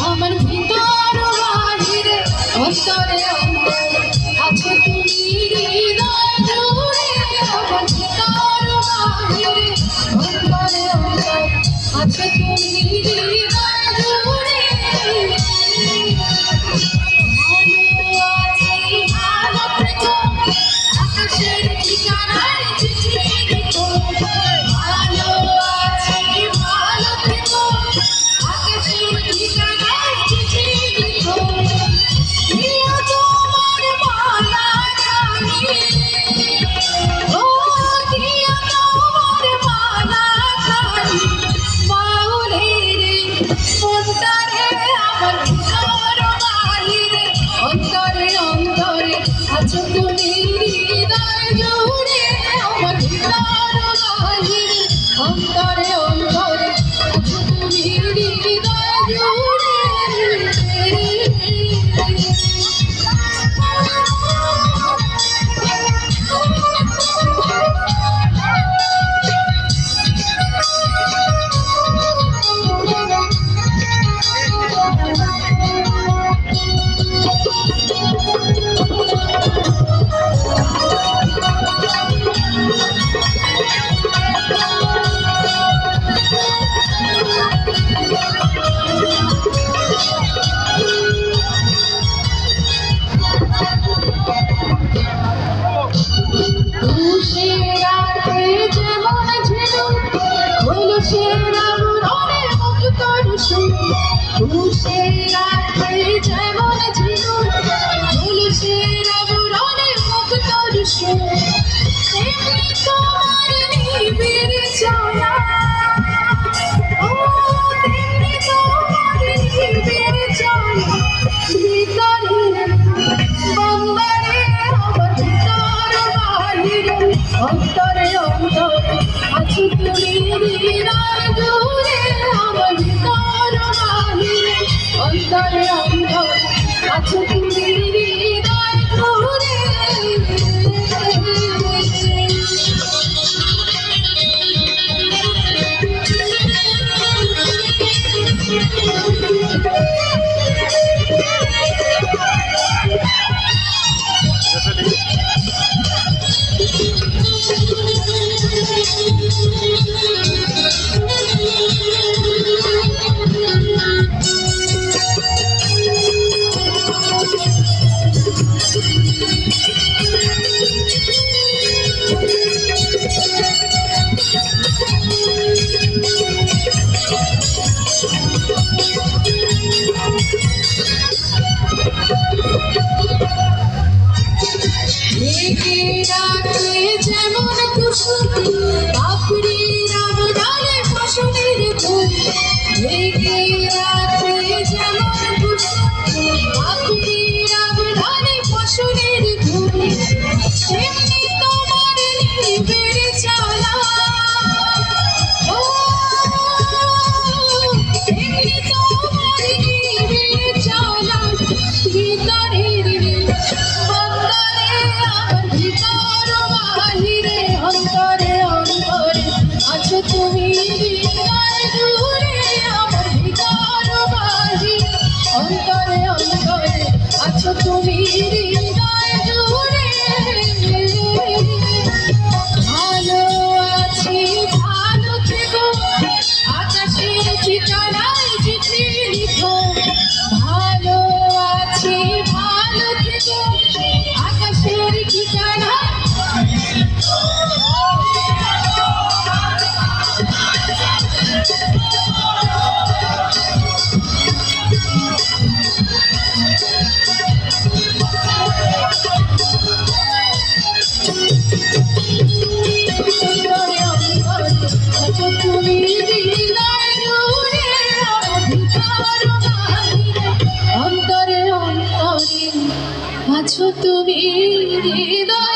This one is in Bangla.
আমার ভিতর বাহিরে অন্তরে আছে তুমি হৃদয় জুড়ে। আমার ভিতর বাহিরে অন্তরে আছে তুমি হৃদয় জুড়ে। ভালো আছি ভালো থেকো আকাশের ঠিকানায় চিঠি লিখো। ভালো আছি ভালো থেকো আকাশের ঠিকানায় চিঠি লিখো। প্রিয় তোমার মালা খানি ও প্রিয় তোমার মালা খানি বাউলে রে মনটারে আমার ভিতর বাহিরে অন্তরে অন্তরে আছো তুমি হৃদয় জুড়ে। আমার ভিতর বাহিরে অন্তরে অন্তরে আছো তুমি হৃদয় জুড়ে। অন্তরে অন্তরে আছো তুমি হৃদয় জুড়ে। আমার ভিতর বাহিরে অন্তরে অন্তরে আছো তুমি হৃদয় জুড়ে। যেমন কুসুম পাপড়ি রাম ডালে ফসলের ফুল। ঢেকে রাখে যেমন কুসুম পাপড়ি রাম ডালে ফসলের ফুল। তেমনি তোমার নিবের চালা ও তেমনি তোমার নিবের চালা ভিতরের অন্তরে আমার ভিতর বাহিরে অন্তরে অন্তরে আছো তুমি হৃদয় জুড়ে। আমার ভিতর হৃদয়